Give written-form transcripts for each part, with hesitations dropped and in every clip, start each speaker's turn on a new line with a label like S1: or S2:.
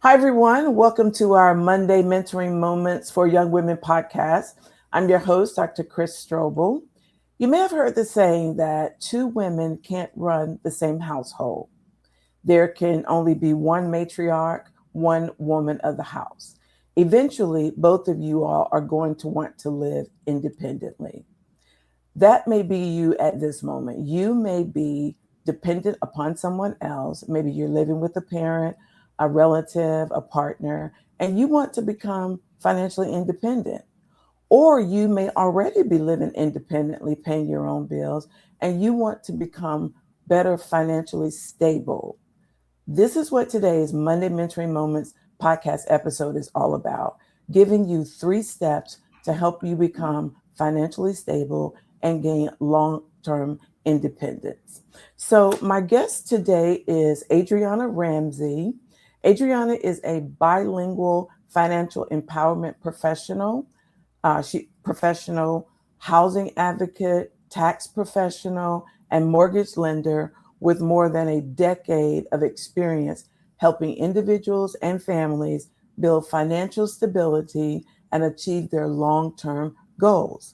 S1: Hi, everyone. Welcome to our Monday Mentoring Moments for Young Women podcast. I'm your host, Dr. Chris Strobel. You may have heard the saying that two women can't run the same household. There can only be one matriarch, one woman of the house. Eventually, both of you all are going to want to live independently. That may be you at this moment. You may be dependent upon someone else. Maybe you're living with a parent, a relative, a partner, and you want to become financially independent. Or you may already be living independently, paying your own bills, and you want to become better financially stable. This is what today's Monday Mentoring Moments podcast episode is all about, giving you 3 steps to help you become financially stable and gain long term independence. So, my guest today is Adriana Ramsey. Adriana is a bilingual financial empowerment professional. She professional housing advocate, tax professional, and mortgage lender with more than a decade of experience helping individuals and families build financial stability and achieve their long-term goals.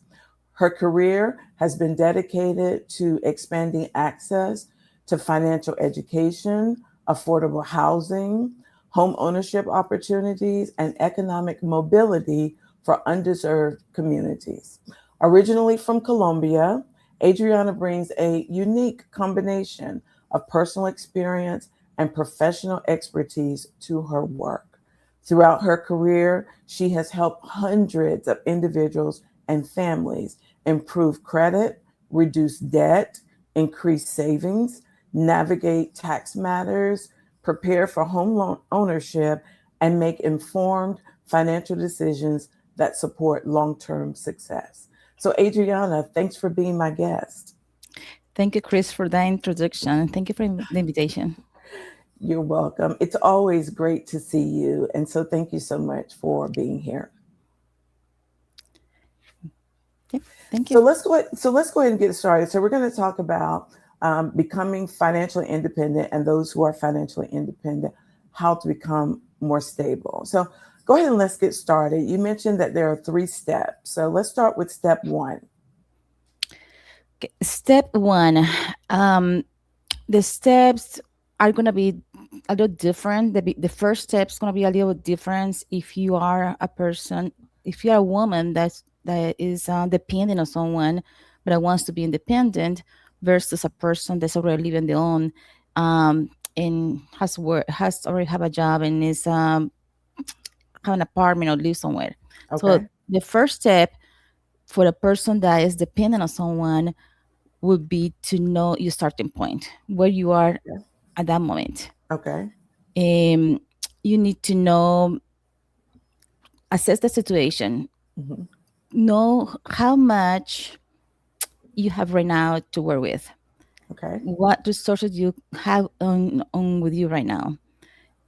S1: Her career has been dedicated to expanding access to financial education, affordable housing, home ownership opportunities, and economic mobility for underserved communities. Originally from Colombia, Adriana brings a unique combination of personal experience and professional expertise to her work. Throughout her career, she has helped hundreds of individuals and families improve credit, reduce debt, increase savings, navigate tax matters, prepare for home loan ownership, and make informed financial decisions that support long term success. So, Adriana, thanks for being my guest.
S2: Thank you, Chris, for that introduction. Thank you for the invitation.
S1: You're welcome. It's always great to see you. And so, thank you so much for being here.
S2: Yep, thank
S1: So
S2: you.
S1: let's go ahead and get started. So we're going to talk about becoming financially independent and those who are financially independent, how to become more stable. So go ahead and let's get started. You mentioned that there are 3 steps. So let's start with step one.
S2: Okay, step one. Um, the steps are going to be a little different. The first step is going to be a little different if you are a person, if you are a woman that is dependent on someone, but that wants to be independent, versus a person that's already living their own, and has already have a job and is have an apartment or live somewhere. So
S1: Okay.
S2: the first step for a person that is dependent on someone would be to know your starting point, where you are
S1: Yeah.
S2: at that moment.
S1: Okay.
S2: Um, you need to know, assess the situation,
S1: Hmm.
S2: know how much you have right now to work with,
S1: Okay.
S2: what resources you have on with you right now.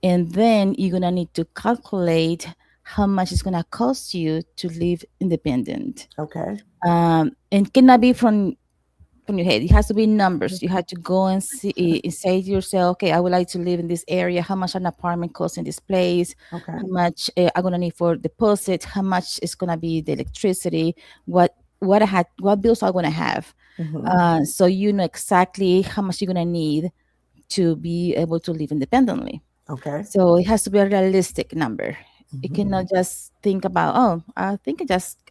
S2: And then you're gonna need to calculate how much it's gonna cost you to live independent.
S1: Okay.
S2: And cannot be from your head. It has to be numbers. You have to go and see, say to yourself, okay, I would like to live in this area. How much an apartment costs in this place?
S1: Okay.
S2: How much I'm gonna need for deposit? How much is gonna be the electricity? What bills are gonna have?
S1: Hmm.
S2: So you know exactly how much you're gonna need to be able to live independently.
S1: Okay.
S2: So it has to be a realistic number. You
S1: Hmm.
S2: cannot just think about, oh, I think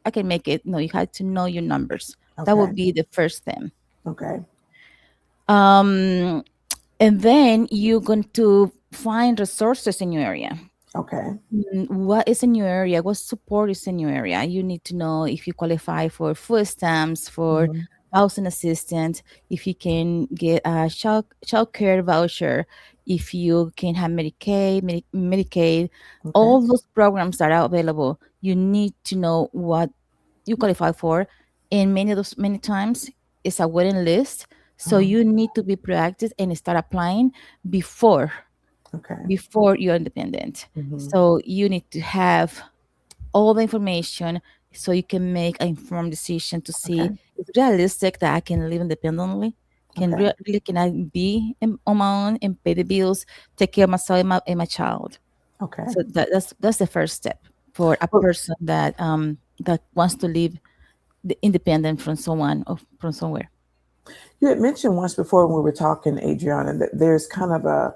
S2: I can make it. No, you have to know your numbers. That would
S1: Okay.
S2: be the first thing.
S1: Okay.
S2: um, and then you're going to find resources in your area.
S1: Okay.
S2: What is in your area? What support is in your area? You need to know if you qualify for food stamps, for
S1: Hmm.
S2: housing assistance, if you can get a child care voucher, if you can have Medicaid,
S1: Okay.
S2: all those programs that are available. You need to know what you qualify for, and many times it's a waiting list. So
S1: Um,
S2: you need to be proactive and start applying before
S1: okay.
S2: before you're independent.
S1: Hmm.
S2: So you need to have all the information so you can make an informed decision to see
S1: Okay.
S2: if it's realistic that I can live independently.
S1: Okay.
S2: Really can I be on my own and pay the bills, take care of myself and my child?
S1: Okay.
S2: So that's the first step for a
S1: Well,
S2: person that wants to live independent from someone or from somewhere.
S1: you had mentioned once before when we were talking, Adriana, that there's kind of a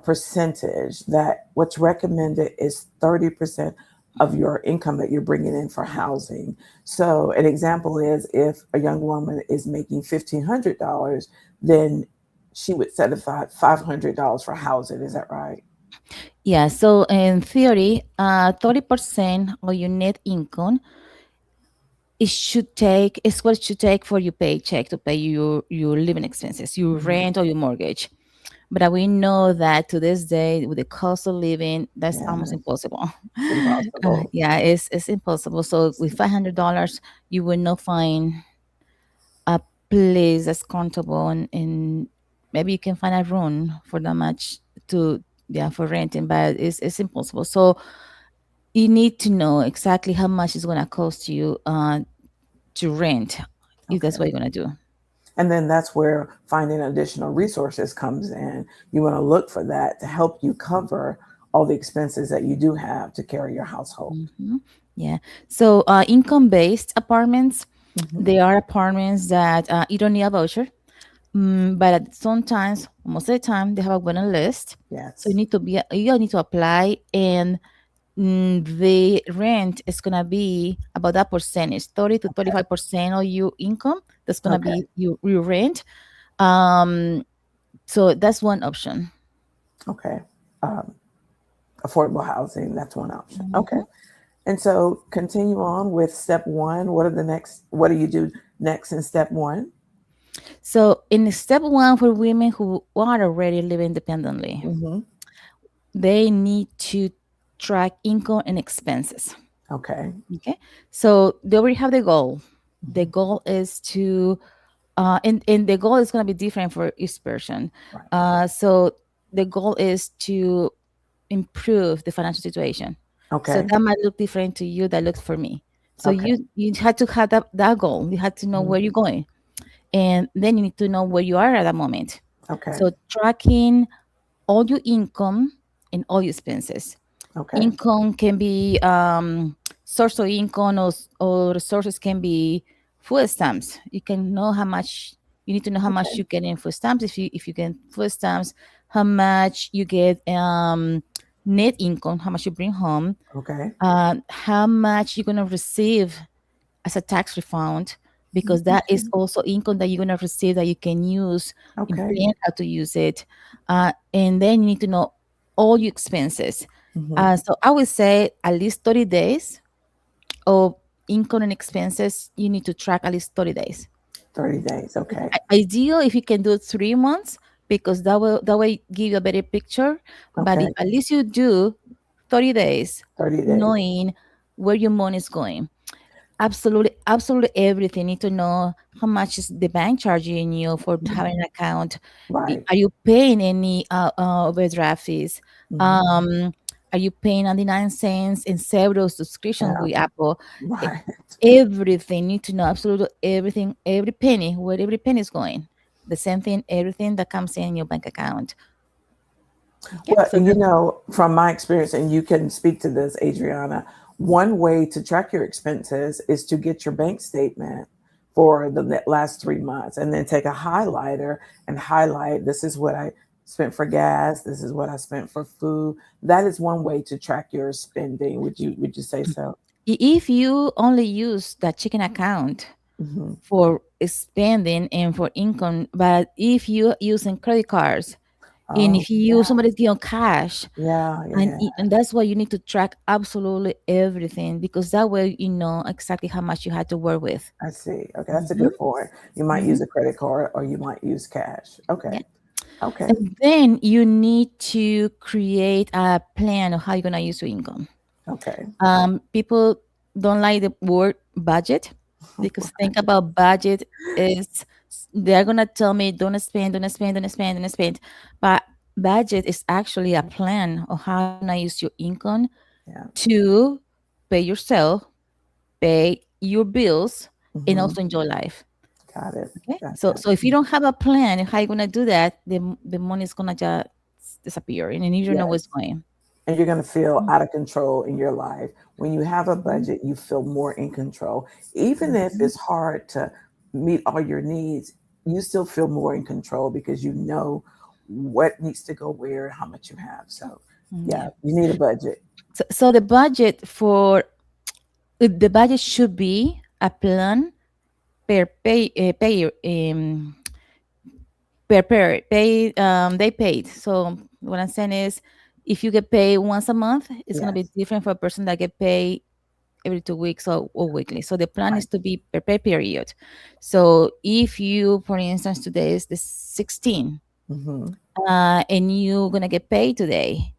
S1: percentage that what's recommended is 30% of your income that you're bringing in for housing. So, an example is if a young woman is making $1,500, then she would set aside $500 for housing. Is that right?
S2: Yeah. So in theory, 30% of your net income it should take is what it should take for your paycheck to pay your living expenses, your
S1: Hmm.
S2: rent or your mortgage. But we know that to this day, with the cost of living, that's
S1: Yeah,
S2: almost impossible.
S1: it's impossible.
S2: Yeah, it's impossible. So with $500, you will not find a place that's comfortable, and maybe you can find a room for that much to yeah for renting, but it's impossible. So you need to know exactly how much it's gonna cost you to rent if that's what
S1: Okay.
S2: you're gonna do.
S1: And then that's where finding additional resources comes in. You want to look for that to help you cover all the expenses that you do have to carry your household.
S2: Mhm. Yeah. So income-based apartments,
S1: Hmm.
S2: they are apartments that you don't need a voucher, but sometimes, most of the time, they have a waiting list. So
S1: Yes.
S2: you need to apply, and the rent is gonna be about that percentage, 30 to 35% of your income. That's gonna
S1: Okay.
S2: be your rent. Um, so that's one option.
S1: Okay. Um, Affordable housing, that's one option. Okay.
S2: Mhm.
S1: And so continue on with step one. What do you do next in step one?
S2: So in step one for women who are already living independently,
S1: Hmm.
S2: they need to track income and expenses.
S1: Okay.
S2: Okay. So they already have the goal. The
S1: Hmm.
S2: goal is to, and the goal is going to be different for each person.
S1: Right.
S2: So the goal is to improve the financial situation. So
S1: Okay.
S2: that might look different to you that looks for me. So
S1: Okay.
S2: you had to have that goal. You had to know
S1: Mhm.
S2: where you're going. And then you need to know where you are at that moment.
S1: Okay.
S2: So tracking all your income and all your expenses.
S1: Okay.
S2: Income can be source of income, or sources can be food stamps. You can know how much you need to know how much
S1: Okay.
S2: you get in food stamps. If you get food stamps, how much you get net income, how much you bring home,
S1: Okay.
S2: how much you're gonna receive as a tax refund, because that is
S1: Okay.
S2: also income that you're going to receive that you can use in
S1: Okay.
S2: plan how to use it. And then you need to know all your expenses.
S1: Hmm.
S2: So I would say at least 30 days of income and expenses, you need to track at least 30 days.
S1: 30 days. Okay.
S2: Ideal if you can do 3 months, because that way give you a better picture. But
S1: Okay.
S2: if at least you do 30 days
S1: 30 days.
S2: knowing where your money is going. Absolutely, absolutely everything. Need to know how much is the bank charging you for
S1: Mhm.
S2: having an account.
S1: Right.
S2: Are you paying any overdraft fees?
S1: Hmm.
S2: Um, are you paying 99 cents in several subscriptions
S1: Yeah.
S2: with Apple? E-
S1: Right.
S2: Everything. Need to know absolutely everything, every penny, where every penny is going. The same thing, everything that comes in your bank account. Okay,
S1: Well,
S2: so that's
S1: from my experience, and you can speak to this, Adriana, one way to track your expenses is to get your bank statement for the last 3 months and then take a highlighter and highlight this is what I spent for gas, this is what I spent for food. That is one way to track your spending. Would you say so?
S2: if you only use that checking account
S1: Hmm.
S2: for spending and for income, but if you using credit cards and
S1: Oh,
S2: if you use somebody's cash,
S1: yeah, yeah,
S2: and
S1: yeah.
S2: and that's why you need to track absolutely everything, because that way you know exactly how much you had to work with.
S1: I see. Okay, that's a
S2: Hmm.
S1: good point. You might
S2: Hmm.
S1: use a credit card or you might use cash. Okay,
S2: Yeah.
S1: okay,
S2: And then you need to create a plan of how you're gonna use your income.
S1: okay.
S2: People don't like the word budget, because think about budget is they're gonna tell me don't spend, don't spend, don't spend, don't spend. But budget is actually a plan of how you're gonna use your income
S1: Yeah,
S2: to pay yourself, pay your bills, and
S1: hmm,
S2: also enjoy life.
S1: got it.
S2: Okay.
S1: Got
S2: So if you don't have a plan how you're gonna do that, the money is gonna just disappear and you don't know where it's
S1: Yes.
S2: going.
S1: and you're going to feel
S2: Mhm.
S1: out of control in your life. When you have a budget, you feel more in control. Even if
S2: Mhm.
S1: it's hard to meet all your needs, you still feel more in control because you know what needs to go where, how much you have. So, yeah,
S2: Yeah.
S1: you need a budget.
S2: So the budget should be a plan per pay they paid. So what I'm saying is, if you get paid once a month, it's gonna be
S1: Yes.
S2: different for a person that get paid every 2 weeks or weekly. So the plan
S1: Right.
S2: is to be per pay period. So if you, for instance, today is the 16,
S1: Mm-hmm.
S2: and you're gonna get paid today.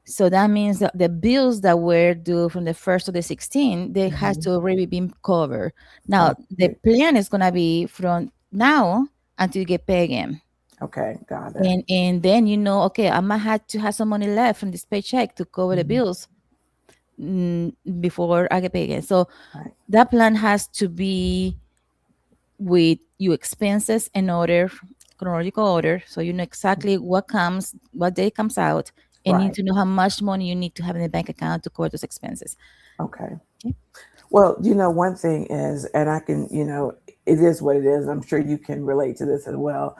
S2: So that means that the bills that were due from the first to the 16, they has
S1: Mm-hmm.
S2: to already be covered. Now
S1: Oh,
S2: the
S1: great.
S2: plan is gonna be from now until you get paid again.
S1: Okay, got it.
S2: And then you know, okay, I might have to have some money left from this paycheck to cover the
S1: Mhm.
S2: bills, before I get paid again. So
S1: Right.
S2: that plan has to be with your expenses in order, chronological order, so you know exactly what day comes out, and you need
S1: Right.
S2: to know how much money you need to have in the bank account to cover those expenses.
S1: Okay.
S2: Okay.
S1: Well, one thing is, and I can, it is what it is. I'm sure you can relate to this as well.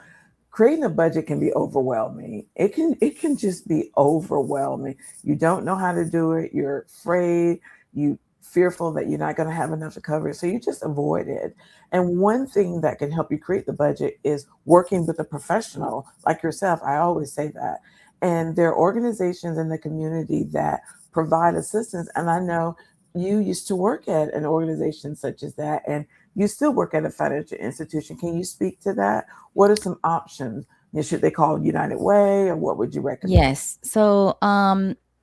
S1: Creating a budget can be overwhelming. It can just be overwhelming. You don't know how to do it. You're afraid. You fearful that you're not going to have enough to cover it. So you just avoid it. And one thing that can help you create the budget is working with a professional like yourself. I always say that. And there are organizations in the community that provide assistance. And I know you used to work at an organization such as that, and you still work at a financial institution. Can you speak to that? What are some options? Should they call United Way, or what would you recommend?
S2: Yes. So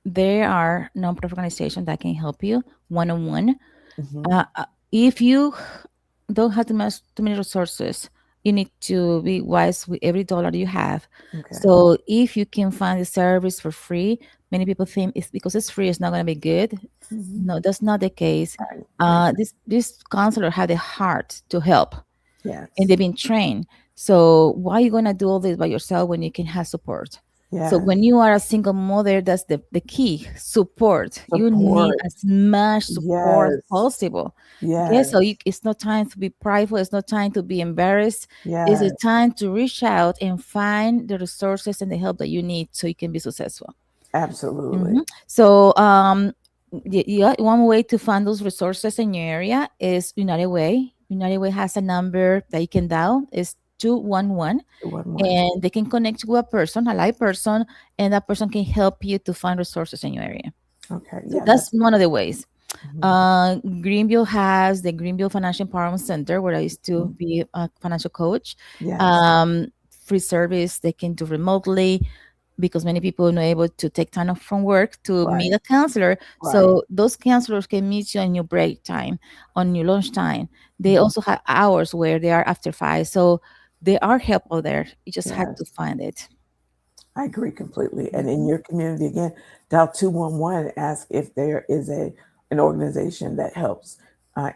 S2: there are nonprofit organizations that can help you one on one.
S1: Hmm.
S2: If you don't have too many resources, you need to be wise with every dollar you have.
S1: Okay.
S2: So if you can find the service for free, many people think it's because it's free, it's not going to be good.
S1: Hmm.
S2: No, that's not the case.
S1: Right. Right.
S2: This counselor had the heart to help, and
S1: Yes.
S2: they've been trained. So why are you gonna do all this by yourself when you can have support? So
S1: Yes.
S2: when you are a single mother, that's the key support. You need
S1: Support.
S2: as much support as
S1: Yes.
S2: possible. Okay, so
S1: Yes.
S2: it's not time to be prideful. It's not time to be embarrassed. It's a
S1: Yes.
S2: time to reach out and find the resources and the help that you need so you can be successful.
S1: Absolutely.
S2: So, yeah, one way to find those resources in your area is United Way. United Way has a number that you can dial. It's 211,
S1: 211.
S2: and they can connect you with a person, a live person, and that person can help you to find resources in your area.
S1: Okay.
S2: So
S1: Yeah.
S2: that's one of the ways.
S1: Mhm.
S2: Greenville has the Greenville Financial Empowerment Center, where I used to
S1: Mhm.
S2: be a financial coach.
S1: Yes.
S2: Um, Free service they can do remotely, because many people are not able to take time off from work to meet
S1: Right.
S2: a counselor.
S1: Right.
S2: So those counselors can meet you on your break time, on your lunch time. They
S1: Mhm.
S2: also have hours where they are after 5. So there are help out there. You just have to
S1: Yes.
S2: find it.
S1: I agree completely. And in
S2: Mhm.
S1: your community, again, dial 211, ask if there is an organization that helps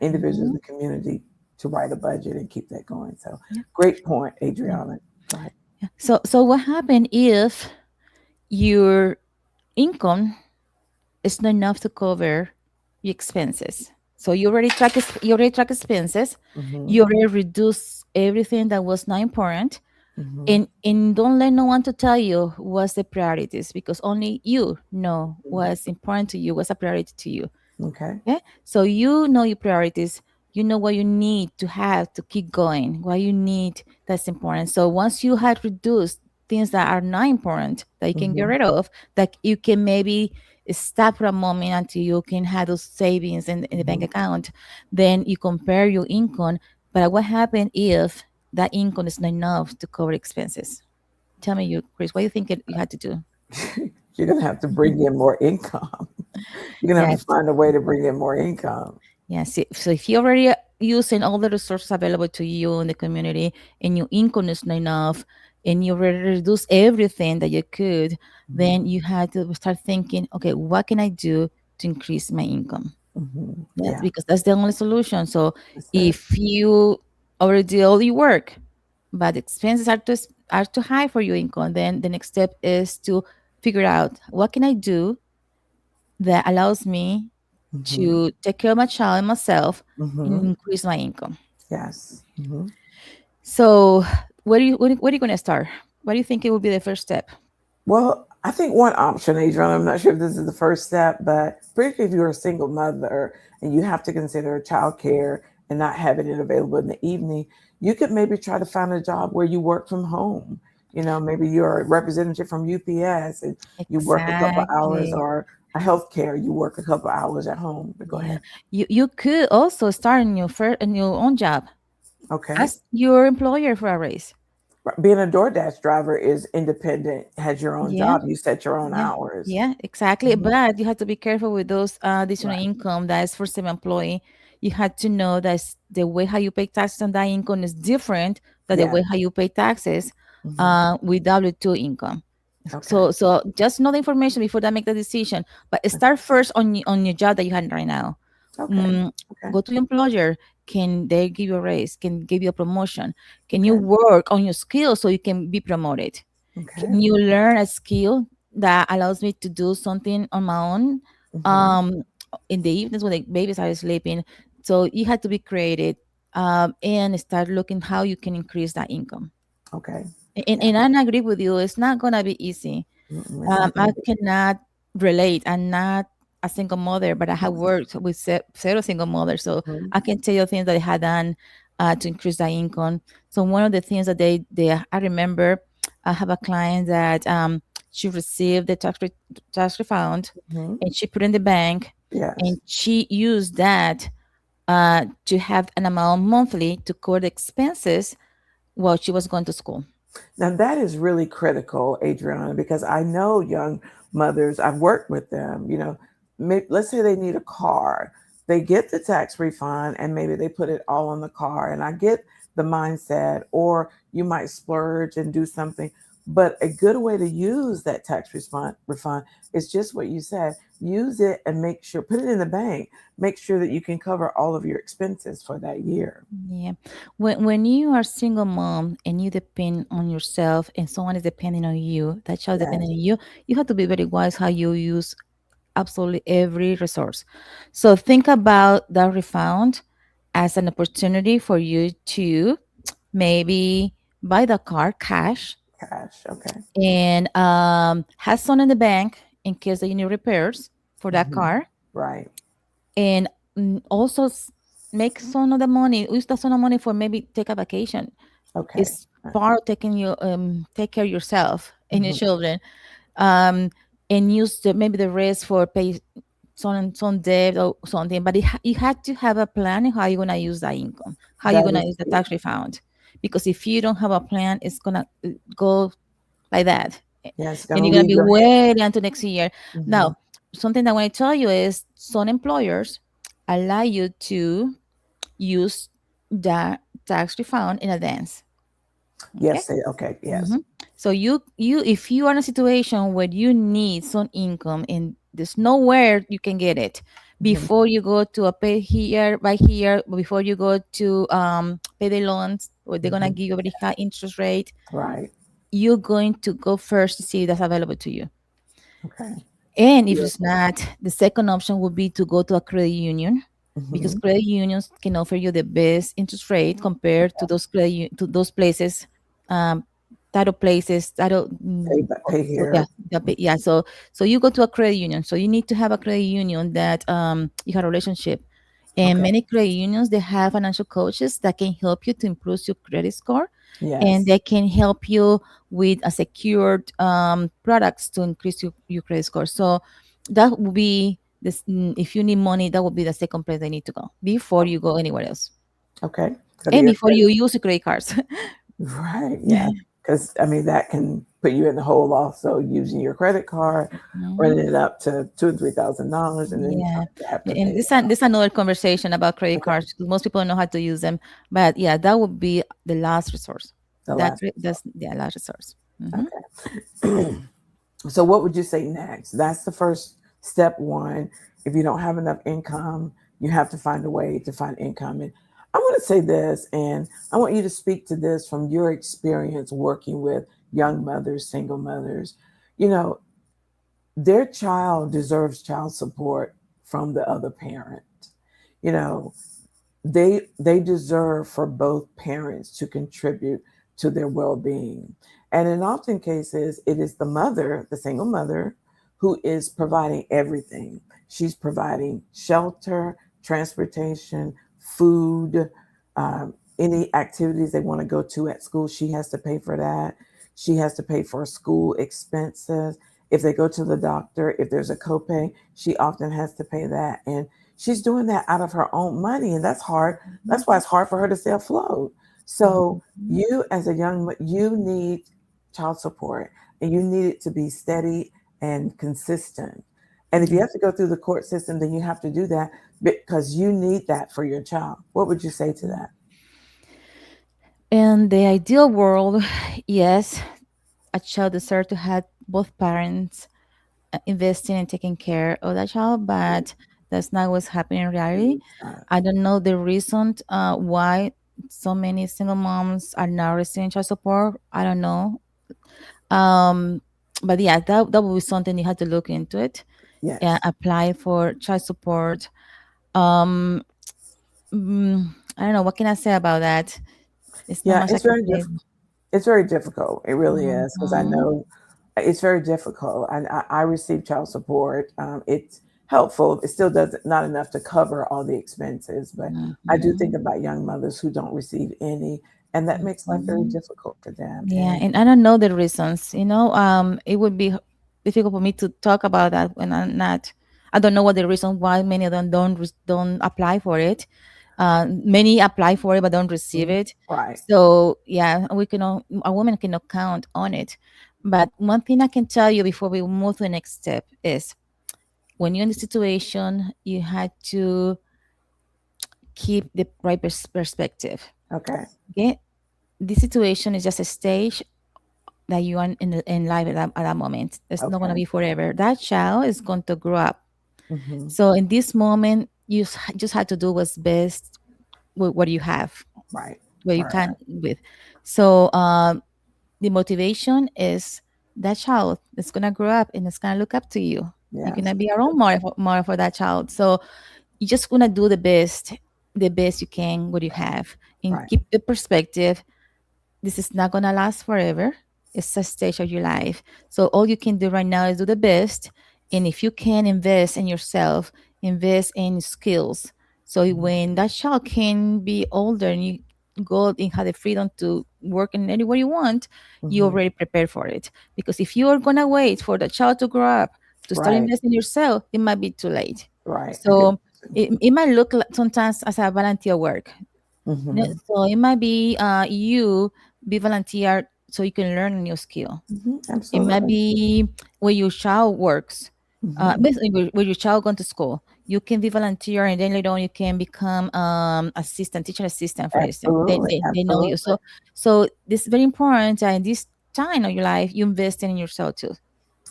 S1: individuals in
S2: Mhm.
S1: the community to write a budget and keep that going. So
S2: Yeah.
S1: great point,
S2: Yeah.
S1: Adriana. Go ahead.
S2: Yeah. So what happened if your income is not enough to cover your expenses? So you already track expenses.
S1: Hmm.
S2: You already reduce everything that was not important,
S1: Hmm.
S2: and don't let no one to tell you what's the priorities, because only you know what's important to you, what's a priority to you.
S1: Okay.
S2: Okay, so you know your priorities, you know what you need to have to keep going, what you need that's important. So once you have reduced things that are not important that you can get
S1: Hmm.
S2: rid of, that you can maybe stop for a moment until you can have those savings in the bank
S1: Hmm.
S2: account, then you compare your income. But what happened if that income is not enough to cover expenses? Tell me, you, Chris, what do you think you had to do?
S1: You're going to have to bring in more income. You're going to have to
S2: Yes.
S1: find a way to bring in more income.
S2: Yes. So if you already using all the resources available to you in the community, and your income is not enough, and you already reduce everything that you could,
S1: Hmm.
S2: then you had to start thinking, okay, what can I do to increase my income?
S1: Hmm.
S2: That's
S1: Yeah,
S2: because that's the only solution. So
S1: that's it.
S2: if you already do all your work, but the expenses are too high for your income, then the next step is to figure out what can I do. that allows me
S1: Mm-hmm.
S2: to take care of my child and myself and
S1: Mm-hmm.
S2: increase my income.
S1: Yes. Mm-hmm.
S2: So, where are you going to start? What do you think it would be the first step?
S1: Well, I think one option, Adrian, I'm not sure if this is the first step, but particularly if you're a single mother and you have to consider childcare and not having it available in the evening, you could maybe try to find a job where you work from home. Maybe you're a representative from UPS and you work a couple of hours,
S2: Exactly.
S1: or a healthcare, you work a couple of hours at home. But go
S2: Yeah.
S1: ahead.
S2: You could also start a new own job.
S1: Okay.
S2: Ask your employer for a raise.
S1: Being a DoorDash driver is independent, has your own
S2: Yeah.
S1: job, you set your own
S2: Yeah,
S1: hours.
S2: yeah, exactly.
S1: Mhm.
S2: But you have to be careful with those additional
S1: Right.
S2: income that is for same employee. You have to know that the way how you pay taxes on that income is different than the
S1: Yeah.
S2: way how you pay taxes
S1: Hmm.
S2: with W-2 income.
S1: Okay.
S2: So just know the information before that make the decision. But start first on your job that you have right now.
S1: Okay.
S2: Mm,
S1: Okay.
S2: Go to your employer. Can they give you a raise? Can give you a promotion? Can you
S1: Okay.
S2: work on your skills so you can be promoted?
S1: Okay.
S2: Can you learn a skill that allows me to do something on my own
S1: Hmm.
S2: um, in the evenings when the babies are sleeping? So you have to be creative and start looking how you can increase that income.
S1: Okay. Yeah.
S2: And I agree with you. It's not gonna be easy.
S1: Mm-mm, it's not going
S2: I
S1: to be.
S2: cannot relate. I'm not a single mother, but I have worked with several single mothers, so
S1: Mhm.
S2: I can tell you things that I had done to increase that income. So one of the things that they I remember, I have a client that she received the tax refund,
S1: Mhm.
S2: and she put in the bank,
S1: Yes.
S2: and she used that to have an amount monthly to cover the expenses while she was going to school.
S1: Now that is really critical, Adriana, because I know young mothers, I've worked with them, let's say they need a car. They get the tax refund and maybe they put it all on the car. And I get the mindset, or you might splurge and do something. But a good way to use that refund is just what you said. Use it and make sure, put it in the bank, make sure that you can cover all of your expenses for that year.
S2: Yeah. When you are single mom and you depend on yourself and someone is depending on you, that child depending
S1: Yes.
S2: on you, you have to be very wise how you use absolutely every resource. So think about that refund as an opportunity for you to maybe buy the car cash
S1: Cash. Okay.
S2: and have some in the bank in case that you need repairs for that
S1: Hmm.
S2: car,
S1: Right.
S2: and also make some of the money, use that some of the money for maybe take a vacation.
S1: Okay.
S2: It's part of taking you take care of yourself and your
S1: Mhm.
S2: children, um and use maybe the rest for pay some debt or something. But you had to have a plan how you're gonna use that income, how you're
S1: That
S2: gonna
S1: is,
S2: use the
S1: yeah,
S2: tax refund, because if you don't have a plan, it's gonna go like that,
S1: yeah, it's
S2: and
S1: gonna
S2: you're gonna
S1: leave
S2: be
S1: your hand.
S2: waiting until next year.
S1: Hmm.
S2: Now, something that I want to tell you is some employers allow you to use that tax refund in advance. Okay.
S1: Yes, okay, yes.
S2: hmm So you if you are in a situation where you need some income and there's nowhere you can get it
S1: Hmm.
S2: before you go to a pay here by here, before you go to pay the loans, or they're gonna
S1: Hmm.
S2: give you a very high interest rate,
S1: Right.
S2: you're going to go first to see if that's available to you.
S1: Okay.
S2: And if
S1: Yeah.
S2: it's not, the second option would be to go to a credit union, because
S1: Hmm.
S2: credit unions can offer you the best interest rate compared to those to those places, um, title places, title.
S1: Pay here.
S2: Yeah, yeah. So you go to a credit union. So you need to have a credit union that you have a relationship. And
S1: Okay.
S2: many credit unions, they have financial coaches that can help you to improve your credit score, and
S1: Yes.
S2: they can help you with a secured products to increase your credit score. So that would be this. If you need money, that would be the second place they need to go before
S1: Oh,
S2: you go anywhere else,
S1: okay. Go to
S2: and
S1: your
S2: before
S1: credit.
S2: you use your credit cards.
S1: Right. Yeah. Because I mean that can put you in the hole. Also, using your credit card,
S2: Mhm.
S1: running it up to $2,000 and $3,000, and then
S2: Yeah,
S1: have to pay
S2: and
S1: it
S2: this another conversation about credit
S1: off. Okay.
S2: cards, 'cause most people don't know how to use them. But yeah, that would be the last resource.
S1: The last
S2: That's the last resource. Hmm
S1: resort. So, what would you say next? That's the first step one. If you don't have enough income, you have to find a way to find income. And I want to say this, and I want you to speak to this from your experience working with young mothers, single mothers. You know, their child deserves child support from the other parent. You know, they deserve for both parents to contribute to their well-being. And in often cases, it is the mother, the single mother, who is providing everything. She's providing shelter, transportation, food, any activities they want to go to at school. She has to pay for that. She has to pay for school expenses. If they go to the doctor, if there's a copay, she often has to pay that. And she's doing that out of her own money. And that's hard. That's why it's hard for her to stay afloat. So
S2: Mhm.
S1: you as a you need child support, and you need it to be steady and consistent. And if you
S2: Yeah.
S1: have to go through the court system, then you have to do that because you need that for your child. What would you say to that?
S2: In the ideal world, yes, a child deserves to have both parents investing and taking care of that child, but that's not what's happening in reality. I don't know the reason why so many single moms are not receiving child support. I don't know. Um, but yeah, that will be something you have to look into it. Yeah,
S1: Yes.
S2: apply for child support. Um, I don't know. What can I say about that? It's not
S1: Yeah,
S2: much I
S1: it's
S2: can
S1: very
S2: say.
S1: difficult. It's very difficult. It really is because I
S2: Mhm,
S1: know it's very difficult. And I receive child support. It's helpful. It still does not enough to cover all the expenses, but I do think
S2: mhm,
S1: about young mothers who don't receive any, and that makes life very
S2: mhm.
S1: difficult for them.
S2: Yeah,
S1: And
S2: and I don't know the reasons. It would be difficult for me to talk about that when I'm not. I don't know what the reason why many of them don't apply for it. Many apply for it but don't receive
S1: mm,
S2: it.
S1: right,
S2: So yeah, a woman cannot count on it. But one thing I can tell you before we move to the next step is when you're in the situation, you had to keep the right perspective.
S1: okay,
S2: Okay, this situation is just a stage that you are in life at that moment. It's not going to
S1: okay,
S2: be forever. That child is going to grow up.
S1: hmm,
S2: So in this moment, just have to do what's best with what you have,
S1: right,
S2: what you
S1: right,
S2: can with. So the motivation is that child is going to grow up and it's going to look up to you. You're going
S1: yes,
S2: to be a role model more for that child. So you just want to do the best you can, what you have, and
S1: right,
S2: keep the perspective. This is not gonna last forever. It's a stage of your life. So all you can do right now is do the best. And if you can invest in yourself, invest in skills. So when that child can be older and you go and have the freedom to work in anywhere you want, you
S1: hmm,
S2: already prepared for it. Because if you are gonna wait for the child to grow up to start
S1: right,
S2: investing in yourself, it might be too late.
S1: right. I get
S2: So it might look like sometimes as a volunteer work. Yeah,
S1: hmm,
S2: so it might be you be volunteer so you can learn a new skill.
S1: hmm,
S2: It might
S1: absolutely.
S2: be where your child works,
S1: Hmm.
S2: basically where your child going to school. You can be volunteer, and then later on you can become assistant, teacher assistant, for instance.
S1: Absolutely,
S2: They know you.
S1: absolutely.
S2: So this is very important. In this time of your life, you invest in yourself too.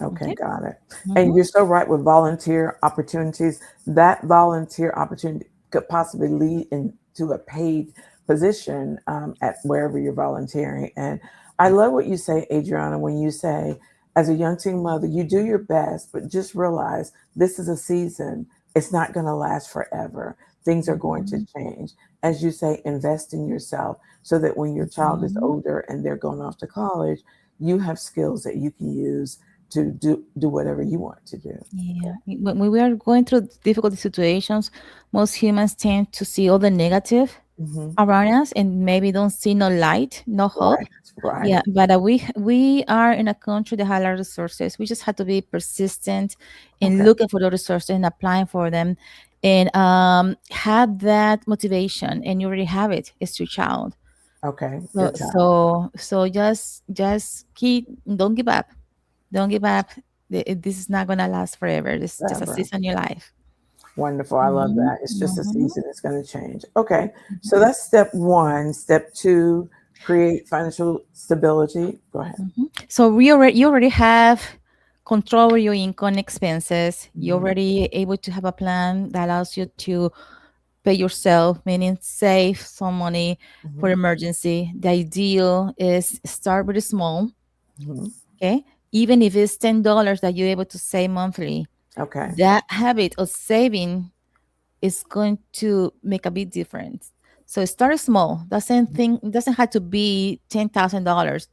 S1: Okay,
S2: Okay.
S1: got it.
S2: Mm-hmm.
S1: And you're so right with volunteer opportunities. That volunteer opportunity could possibly lead into a paid position at wherever you're volunteering. And I love what you say, Adriana, when you say, as a young teen mother, you do your best, but just realize this is a season. It's not going to last forever. Things are going to
S2: Mm-hmm.
S1: change. As you say, invest in yourself so that when your child is
S2: Mm-hmm.
S1: older and they're going off to college, you have skills that you can use to do whatever you want to do.
S2: Yeah, when we are going through difficult situations, most humans tend to see all the negative
S1: Hmm.
S2: around us and maybe don't see no light, no hope.
S1: Right, right.
S2: Yeah, but we are in a country that has a lot of resources. We just have to be persistent in
S1: Okay,
S2: looking for the resources and applying for them, and have that motivation. And you already have it. It's your child.
S1: okay.
S2: So
S1: Your child.
S2: so just keep. Don't give up. Don't give up. This is not gonna last forever. This is just a
S1: Forever.
S2: season in your life.
S1: Wonderful. I love
S2: Mhm,
S1: that. It's just a
S2: mhm,
S1: season. It's going to change. Okay. So
S2: mhm,
S1: that's step one. Step two, create financial stability. Go ahead.
S2: mhm. So you already have control over your income expenses. You're
S1: Hmm.
S2: already able to have a plan that allows you to pay yourself, meaning save some money for
S1: Hmm.
S2: emergency. The ideal is start with small.
S1: Hmm.
S2: Okay. even if it's $10 that you're able to save monthly,
S1: Okay.
S2: that habit of saving is going to make a big difference. So start small. Doesn't have to be $10,000.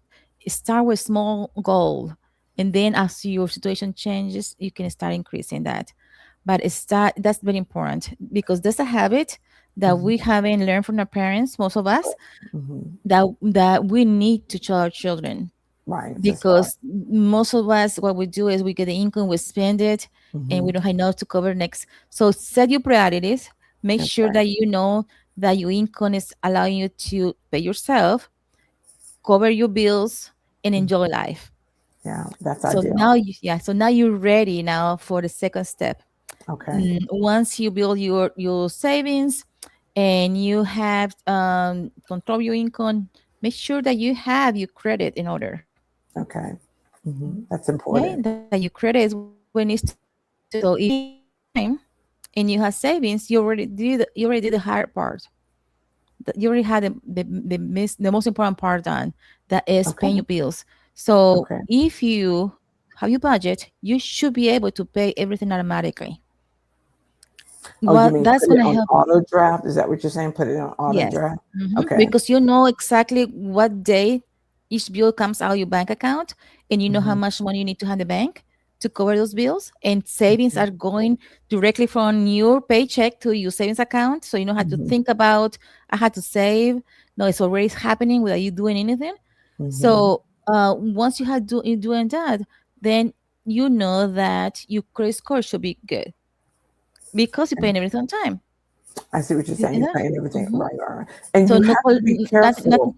S2: Start with small goal, and then as your situation changes, you can start increasing that. But that's very important because that's a habit that
S1: Mhm.
S2: we haven't learned from our parents, most of us,
S1: Mhm.
S2: that we need to tell our children,
S1: Right. To start.
S2: because most of us, what we do is we get the income, we spend it, and we
S1: Mhm.
S2: don't have enough to cover next. So set your priorities. Make sure
S1: Okay.
S2: that you know that your income is allowing you to pay yourself, cover your bills, and
S1: Mm.
S2: enjoy life.
S1: Yeah, that's
S2: So
S1: ideal.
S2: now so now you're ready now for the second step.
S1: Okay.
S2: Once you build your savings and you have control your income, make sure that you have your credit in order.
S1: Okay. That's
S2: Okay,
S1: important.
S2: that your credit is where it needs to be. So if you have time and you have savings, you already did the hard part. You already had the most important part done. That is
S1: Okay.
S2: paying your bills. So
S1: Okay.
S2: if you have your budget, you should be able to pay everything automatically.
S1: Oh, you
S2: Well,
S1: mean
S2: that's
S1: put it
S2: gonna
S1: on
S2: help you.
S1: auto draft? Is that what you're saying? Put it on auto
S2: Yes.
S1: draft? Okay.
S2: Because you know exactly what day each bill comes out of your bank account, and you know how
S1: Mhm.
S2: much money you need to have in the bank to cover those bills. And savings
S1: Mhm.
S2: are going directly from your paycheck to your savings account. So you don't have to
S1: Mhm.
S2: think about, I had to save. No, it's already happening without you doing anything.
S1: Mhm.
S2: So once you doing that, then you know that your credit score should be good because you're paying everything on time.
S1: I see what you're
S2: You
S1: saying.
S2: see
S1: You're
S2: that?
S1: paying everything
S2: Mhm.
S1: right, right, right. And
S2: So
S1: you
S2: no,
S1: have to be
S2: nothing.
S1: careful.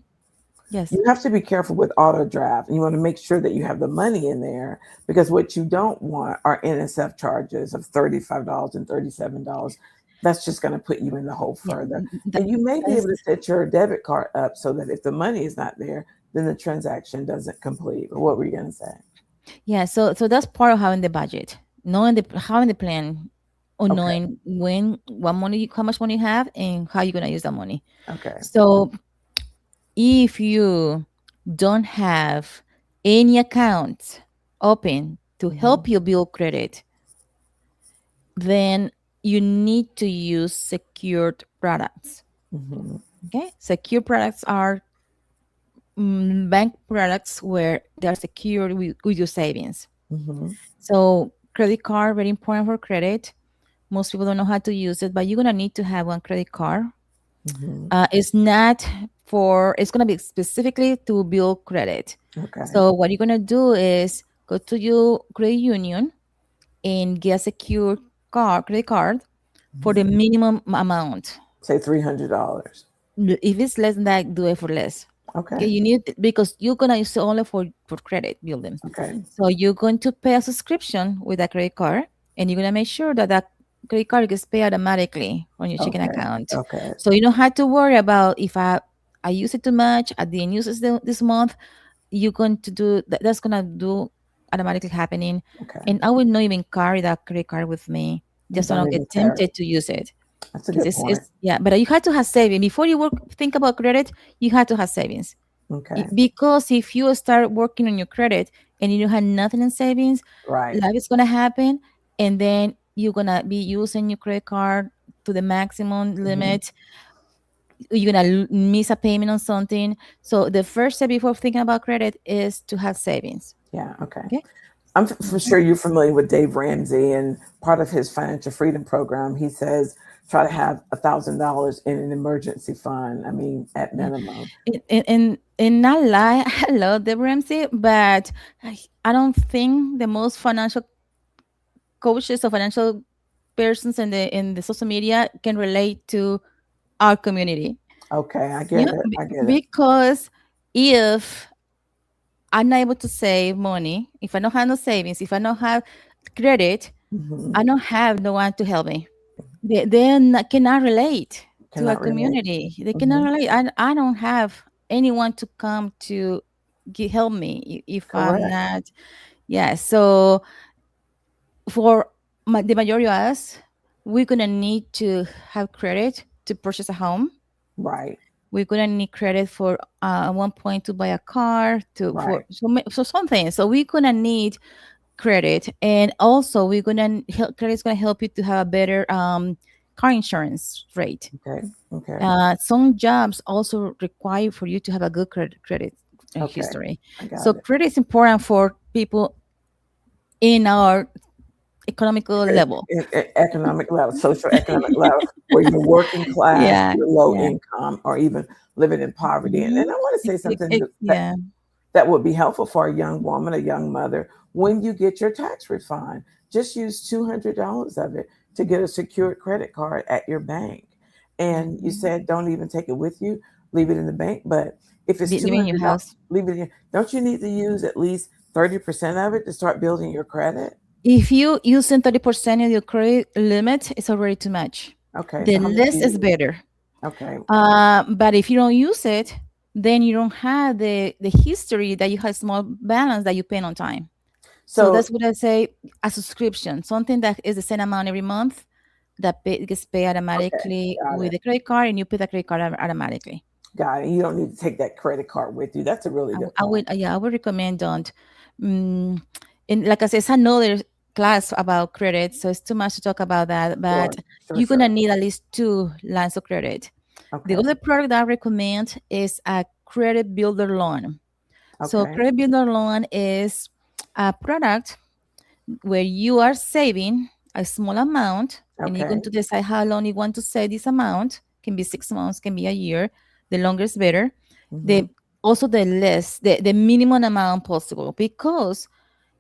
S2: Yes.
S1: You have to be careful with auto draft. And you want to make sure that you have the money in there because what you don't want are NSF charges of $35 and $37. That's just going to put you in the hole
S2: Yeah.
S1: further.
S2: That,
S1: And you may be
S2: that
S1: able
S2: is,
S1: to set your debit card up so that if the money is not there, then the transaction doesn't complete. But what were you going to say?
S2: yeah. So that's part of having the budget, knowing having the plan, or
S1: Okay.
S2: knowing how much money you have, and how you're gonna use that money.
S1: Okay.
S2: So if you don't have any account open to
S1: Hmm.
S2: help you build credit, then you need to use secured products.
S1: Hmm.
S2: Okay, secure products are bank products where they're secured with your savings.
S1: Hmm.
S2: So credit card, very important for credit. Most people don't know how to use it, but you're gonna need to have one credit card.
S1: Hmm.
S2: It's not for. It's gonna be specifically to build credit.
S1: Okay.
S2: So what you're gonna do is go to your credit union and get a secure credit card for the
S1: Hmm.
S2: minimum amount.
S1: Say $300.
S2: If it's less than that, do it for less. Okay,
S1: Okay.
S2: you need, because you're gonna use it only for credit building.
S1: Okay.
S2: So you're going to pay a subscription with a credit card, and you're gonna make sure that that credit card gets paid automatically on your checking
S1: Okay.
S2: account.
S1: Okay.
S2: So you don't have to worry about if I use it too much, I didn't use it this month. You're going to do that. That's gonna do automatically happening,
S1: Okay.
S2: and I would not even carry that credit card with me just so I
S1: Don't
S2: don't
S1: even
S2: get
S1: care.
S2: tempted to use it.
S1: That's a
S2: Because
S1: good point.
S2: it's yeah, but you have to have savings before you think about credit. You have to have savings.
S1: Okay.
S2: Because if you start working on your credit and you don't have nothing in savings,
S1: Right.
S2: life is gonna happen, and then you're gonna be using your credit card to the maximum
S1: Hmm.
S2: limit. You're gonna miss a payment on something. So the first step before thinking about credit is to have savings.
S1: Yeah. Okay.
S2: Okay.
S1: I'm for sure you're familiar with Dave Ramsey, and part of his financial freedom program, he says try to have $1,000 in an emergency fund. I mean, at
S2: Yeah.
S1: minimum.
S2: In not lie, I love the Ramsey, but I don't think the most financial coaches or financial persons in the social media can relate to our community.
S1: Okay, I get
S2: Yeah,
S1: it. I get it.
S2: because if I'm not able to save money, if I don't have no savings, if I don't have credit,
S1: Hmm.
S2: I don't have no one to help me. They cannot relate to our
S1: Cannot relate.
S2: community. They cannot
S1: Hmm.
S2: relate. I don't have anyone to come to help me if I'm
S1: Correct.
S2: not. Yeah. So for the majority of us, we're gonna need to have credit to purchase a home.
S1: Right.
S2: we're gonna need credit for at one point to buy a car, to for
S1: Right.
S2: so something. So we're gonna need credit, and also we're gonna help. Credit's gonna help you to have a better car insurance rate.
S1: Okay. Okay.
S2: Some jobs also require for you to have a good credit
S1: Okay.
S2: history.
S1: I
S2: So
S1: got it.
S2: credit is important for people in our economical level.
S1: Economic level, social economic level, where you're working class,
S2: Yeah,
S1: you're low
S2: yeah.
S1: income, or even living in poverty. And
S2: Hmm.
S1: I want to say something that
S2: Yeah.
S1: that would be helpful for a young woman, a young mother. When you get your tax refund, just use $200 of it to get a secured credit card at your bank. And you
S2: Hmm.
S1: said don't even take it with you, leave it in the bank. But if it's two
S2: Living in your
S1: hundred dollars,
S2: house.
S1: leave it in. Don't you need to use at least 30% of it to start building your credit?
S2: If you using 30% of your credit limit, it's already too much.
S1: Okay,
S2: The
S1: so how much do
S2: less is
S1: you use?
S2: better.
S1: Okay,
S2: But if you don't use it, then you don't have the history that you have small balance that you pay on time. So
S1: so
S2: that's what I say, a subscription, something that is the same amount every month that gets paid
S1: okay,
S2: automatically
S1: got
S2: with
S1: it,
S2: the credit card, and you pay the credit card automatically.
S1: got it. You don't need to take that credit card with you. That's a really good
S2: I
S1: point.
S2: would, yeah, I would recommend don't. Mm, and like I said, it's another class about credit, so it's too much to talk about that.
S1: Sure,
S2: But
S1: sure,
S2: you're gonna
S1: sure.
S2: need at least two lines of credit. The
S1: Okay,
S2: other product that I recommend is a credit builder loan. So
S1: okay,
S2: credit builder loan is a product where you are saving a small amount, and you're going
S1: okay.
S2: to decide how long you want to save this amount. Can be 6 months, can be a year. The longer is better.
S1: Mm-hmm.
S2: The also the less the minimum amount possible, because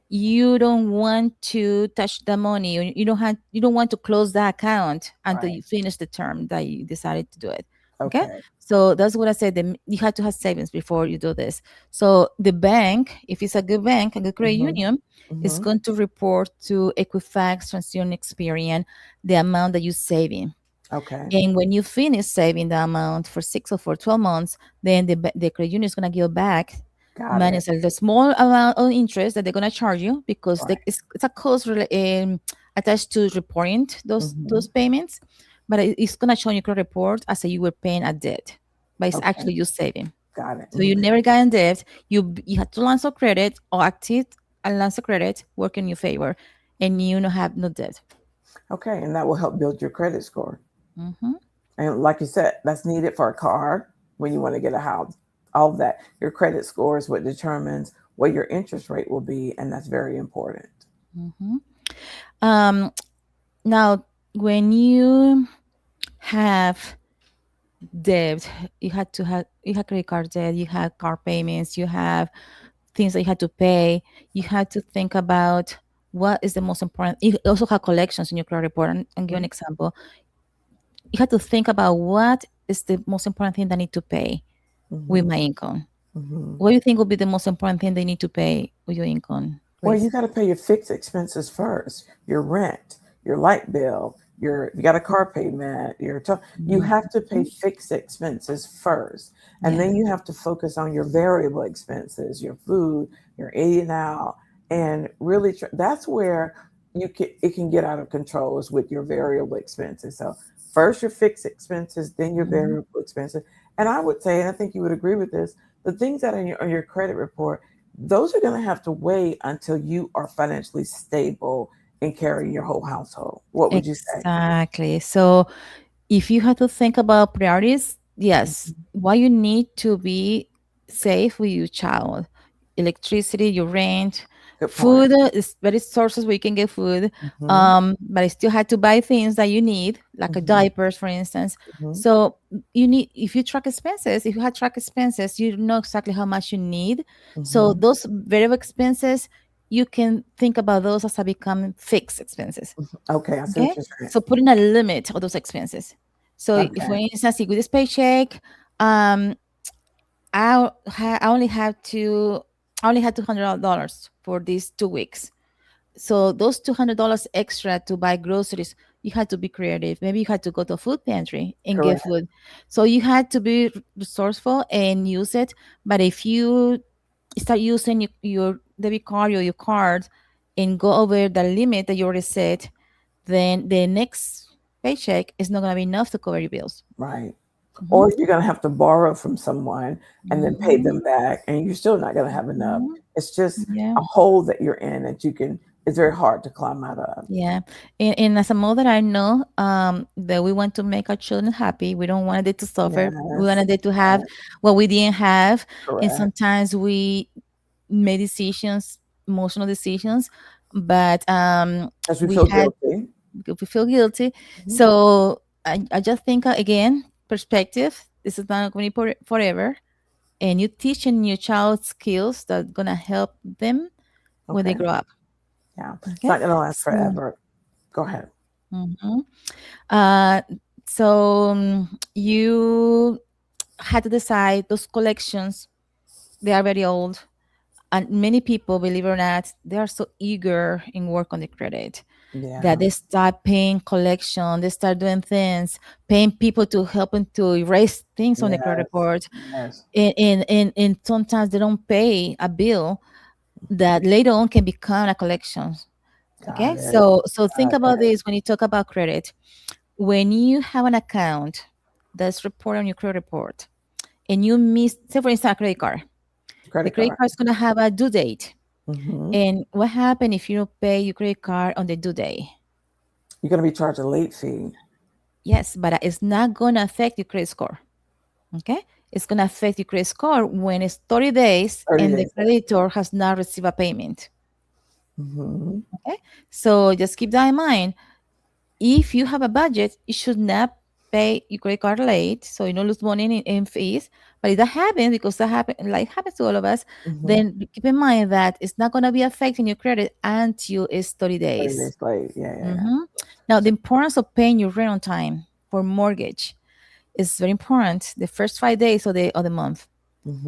S2: you don't want to touch the money. You don't want to close the account until
S1: Right.
S2: you finish the term that you decided to do it. Okay,
S1: Okay.
S2: so that's what I said. You have to have savings before you do this. So the bank, if it's a good bank, a good credit
S1: Mm-hmm.
S2: union, is
S1: Mm-hmm.
S2: going to report to Equifax Transaction Experian the amount that you're saving.
S1: Okay.
S2: And when you finish saving the amount for 6 or for 12 months, then the credit union is going to give back
S1: Got it.
S2: minus the small amount of interest that they're going to charge you, because
S1: Right.
S2: it's a cost attached to reporting
S1: Mm-hmm.
S2: those payments. But it's going to show on your credit report as if you were paying a debt, but it's
S1: Okay.
S2: actually you saving.
S1: Got it.
S2: So you never got in debt. You had two lines of credit or active a lines of credit work in your favor, and you don't have no debt.
S1: Okay. And that will help build your credit score.
S2: Hmm.
S1: And like you said, that's needed for a car when you want to get a house. All of that. Your credit score is what determines what your interest rate will be, and that's very important.
S2: Hmm. Um, Now, when you have debt, you had credit card debt, you had car payments, you have things that you had to pay. You had to think about what is the most important. You also have collections in your credit report. And give an example. You had to think about what is the most important thing that I need to pay with
S1: Mm-hmm.
S2: my income.
S1: Mm-hmm.
S2: What do you think would be the most important thing they need to pay with your income,
S1: Well, you
S2: Grace?
S1: got to pay your fixed expenses first. Your rent, your light bill, your you got a car payment. You
S2: Mhm.
S1: have to pay fixed expenses first, and
S2: Yeah.
S1: then you have to focus on your variable expenses, your food, your eating out, and really that's where it can get out of control is with your variable expenses. So first your fixed expenses, then your
S2: Mhm.
S1: variable expenses, and I would say, and I think you would agree with this, the things that are on your credit report, those are going to have to wait until you are financially stable and carrying your whole household. What would you say?
S2: Exactly. So if you have to think about priorities, yes,
S1: Mhm.
S2: what you need to be safe with your child, electricity, your rent,
S1: Good point.
S2: food is very sources where you can get food.
S1: Hmm.
S2: But I still had to buy things that you need, like a
S1: Hmm.
S2: diapers, for instance.
S1: Hmm.
S2: So you need, if you track expenses, if you had track expenses, you know exactly how much you need. So
S1: Hmm.
S2: those variable expenses, you can think about those as a become fixed expenses.
S1: Okay, I see what
S2: Okay.
S1: you're saying.
S2: So putting a limit of those expenses. So if, for
S1: Okay.
S2: instance, if with this paycheck, um, I only have to, I only had $200 for these 2 weeks. So those $200 extra to buy groceries, you had to be creative. Maybe you had to go to a food pantry and get
S1: Correct.
S2: food. So you had to be resourceful and use it. But if you start using your debit card or your card and go over the limit that you already set, then the next paycheck is not going to be enough to cover your bills.
S1: Right.
S2: Mhm.
S1: or you're going to have to borrow from someone and then pay them
S2: Mhm.
S1: back, and you're still not going to have enough.
S2: Mhm.
S1: It's just
S2: Yeah.
S1: a hole that you're in that you can, it's very hard to climb out of.
S2: Yeah. And as a mother, I know that we want to make our children happy. We don't want them to suffer. We
S1: Yes,
S2: wanted them to have what we didn't have. And
S1: correct.
S2: sometimes we make decisions, emotional decisions, but
S1: Because we
S2: we
S1: feel
S2: had,
S1: guilty.
S2: we feel guilty.
S1: Mhm.
S2: So I just think, again, perspective. This is not going to be forever. And you teaching your child skills that going to help them when they
S1: Okay.
S2: grow up.
S1: Yeah. It's
S2: Okay.
S1: not going to last
S2: So,
S1: forever. Go ahead.
S2: mhm. Uh, so you had to decide those collections. They are very old, and many people, believe it or not, they are so eager in work on the credit that
S1: Yeah.
S2: they start paying collection. They start doing things, paying people to help them to erase things on the credit
S1: Yes.
S2: report,
S1: Yes.
S2: and sometimes they don't pay a bill that later on can become a collection.
S1: Got
S2: Okay,
S1: it.
S2: so think
S1: Got
S2: about
S1: it.
S2: this when you talk about credit. When you have an account that's reported on your credit report and you miss, say for instance, a credit card, the
S1: Credit
S2: credit
S1: card.
S2: card is going to have a due date.
S1: Hmm.
S2: And what happens if you don't pay your credit card on the due date?
S1: You're going to be charged a late fee.
S2: Yes, but it's not going to affect your credit score. Okay, it's going to affect your credit score when it's 30 days
S1: 30
S2: and the
S1: days late.
S2: creditor has not received a payment.
S1: Hmm.
S2: Okay, so just keep that in mind. If you have a budget, you should not pay your credit card late, so you don't lose money in fees. But if that happens, because that happen, like happens to all of us,
S1: Hmm.
S2: then keep in mind that it's not going to be affecting your credit until it's 30
S1: 30
S2: days.
S1: days late. Yeah, yeah, yeah.
S2: Mhm. Now, the
S1: So,
S2: importance of paying your rent on time for mortgage is very important. The first 5 days of the month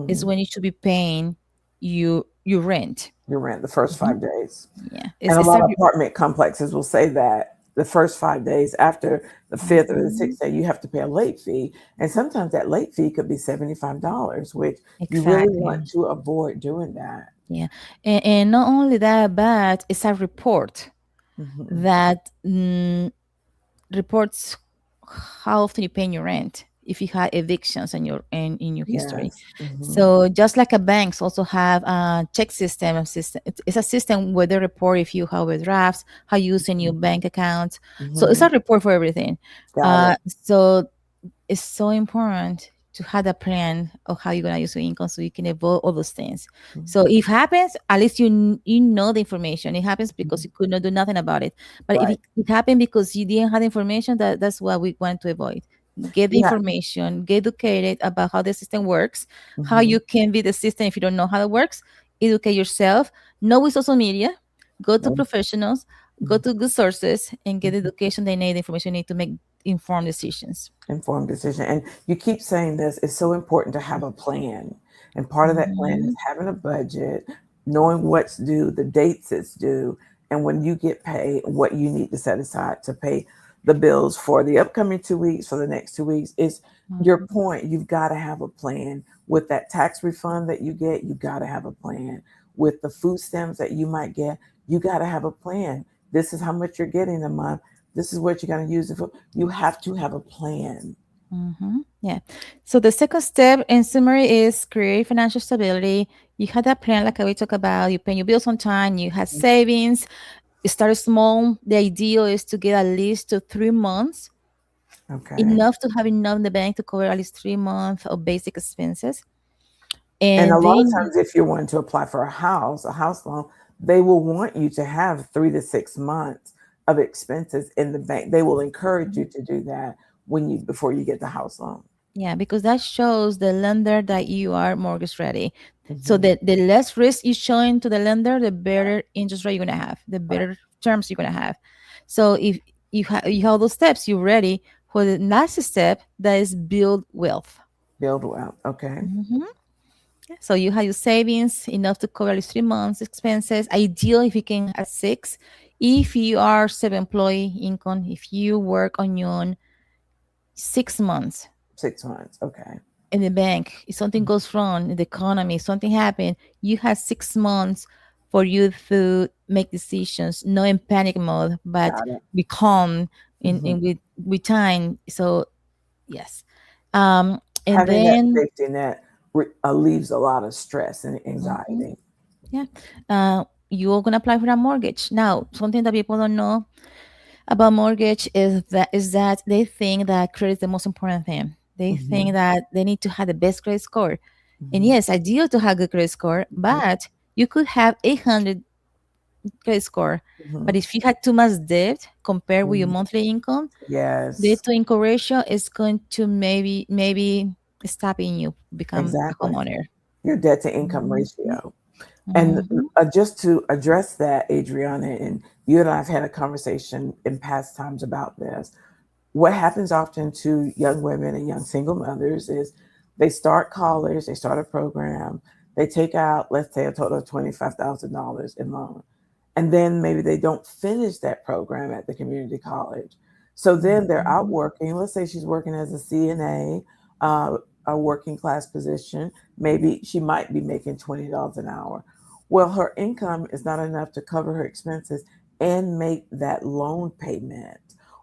S2: is
S1: hmm
S2: when you should be paying your rent.
S1: your rent the first
S2: Mhm.
S1: 5 days.
S2: Yeah,
S1: And a
S2: it's
S1: lot
S2: a
S1: of apartment complexes will say that the first 5 days, after the fifth or the
S2: Mhm.
S1: sixth day, you have to pay a late fee. And sometimes that late fee could be $75, which you really want
S2: Exactly.
S1: to avoid doing that.
S2: Yeah, and not only that, but it's a report
S1: Hmm.
S2: that reports how often you pay your rent if you had evictions in your history.
S1: Yes. Hmm.
S2: So just like a banks also have a check system. It's a system where they report if you have overdrafts, how you using your bank account. So it's
S1: Hmm.
S2: a report for everything.
S1: Got it.
S2: So it's so important to have a plan of how you're gonna use your income so you can avoid all those things.
S1: Mhm.
S2: So if it happens, at least you know the information. It happens because
S1: Mhm.
S2: you could not do nothing about it. But if
S1: Right.
S2: it happened because you didn't have the information, that's what we want to avoid. Get the
S1: Yeah.
S2: information, get educated about how the system works, how
S1: Hmm.
S2: you can be the system if you don't know how it works. Educate yourself. Know with social media. Go to professionals. Go to good sources and get the education they need, the information they need to make informed decisions.
S1: Informed decision. And you keep saying this, it's so important to have a plan. And part of that plan is
S2: Mhm.
S1: having a budget, knowing what's due, the dates it's due, and when you get paid, what you need to set aside to pay the bills for the upcoming 2 weeks, for the next 2 weeks. Is your
S2: Mhm.
S1: point. You've got to have a plan. With that tax refund that you get, you got to have a plan. With the food stamps that you might get, you got to have a plan. This is how much you're getting a month. This is what you're going to use it for. You have to have a plan.
S2: Yeah. So the second step in summary is create financial stability. You had that plan, like we talked about. You pay your bills on time. You had savings. You start small. The ideal is to get at least to 3 months,
S1: Okay.
S2: enough to have enough in the bank to cover at least 3 months of basic expenses.
S1: And a
S2: And
S1: lot of
S2: then,
S1: times, if you're wanting to apply for a house loan, they will want you to have 3 to 6 months of expenses in the bank. They will encourage you to do that when you before you get the house loan.
S2: yeah, because that shows the lender that you are mortgage ready. So
S1: Hmm.
S2: the less risk you're showing to the lender, the better interest rate you're gonna have, the
S1: Right.
S2: better terms you're gonna have. So if you have those steps, you're ready for the last step, that is build wealth.
S1: Build wealth. Okay.
S2: Mhm. So you have your savings enough to cover at least 3 months expenses. Ideal if you can at six. If you are self-employed income, if you work on your own, 6 months
S1: 6 months. Okay.
S2: in the bank. If something goes wrong in the economy, something happened, you have 6 months for you to make decisions, not in panic mode, but
S1: Got it.
S2: be calm
S1: Hmm.
S2: with time. So yes. And
S1: Having that
S2: then,
S1: safety net leaves a lot of stress and
S2: mhm,
S1: anxiety.
S2: yeah, you're gonna apply for a mortgage. Now, something that people don't know about mortgage is that they think that credit is the most important thing. They think
S1: Hmm.
S2: that they need to have the best credit score. And
S1: Hmm.
S2: yes, ideal to have good credit score, but you could have 800 credit score.
S1: Hmm.
S2: But if you had too much debt compared with your
S1: Hmm.
S2: monthly income, debt
S1: Yes,
S2: to income ratio is going to maybe stopping you become a
S1: exactly.
S2: homeowner.
S1: Your debt to income
S2: Mhm.
S1: ratio. And
S2: Mhm.
S1: just to address that, Adriana, and you and I have had a conversation in past times about this. What happens often to young women and young single mothers is they start college, they start a program, they take out, let's say, a total of $25,000 in loan. And then maybe they don't finish that program at the community college. So then they're out
S2: Mhm.
S1: working. Let's say she's working as a CNA, a working class position. Maybe she might be making $20 an hour. Well, her income is not enough to cover her expenses and make that loan payment.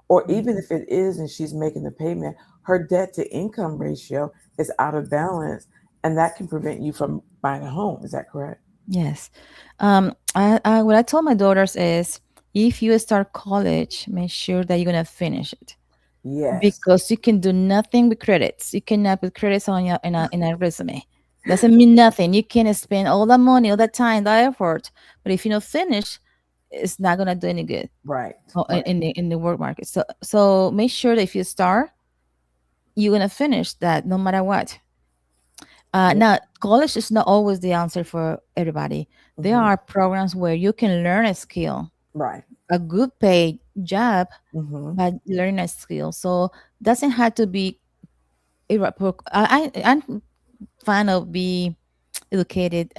S1: Or even
S2: Mhm.
S1: if it is and she's making the payment, her debt to income ratio is out of balance. And that can prevent you from buying a home. Is that correct?
S2: Yes. What I told my daughters is, if you start college, make sure that you're gonna finish it,
S1: Yes.
S2: because you can do nothing with credits. You cannot put credits on your in a resume. Doesn't mean nothing. You can spend all the money, all the time, the effort, but if you don't finish, it's not gonna do any good
S1: Right.
S2: in
S1: Right.
S2: the work market. So make sure that if you start, you're gonna finish that no matter what.
S1: Yeah.
S2: Now, college is not always the answer for everybody. There
S1: Hmm.
S2: are programs where you can learn a skill,
S1: Right.
S2: a good paid job,
S1: Hmm.
S2: but learn a skill. So doesn't have to be. I'm fan of be educated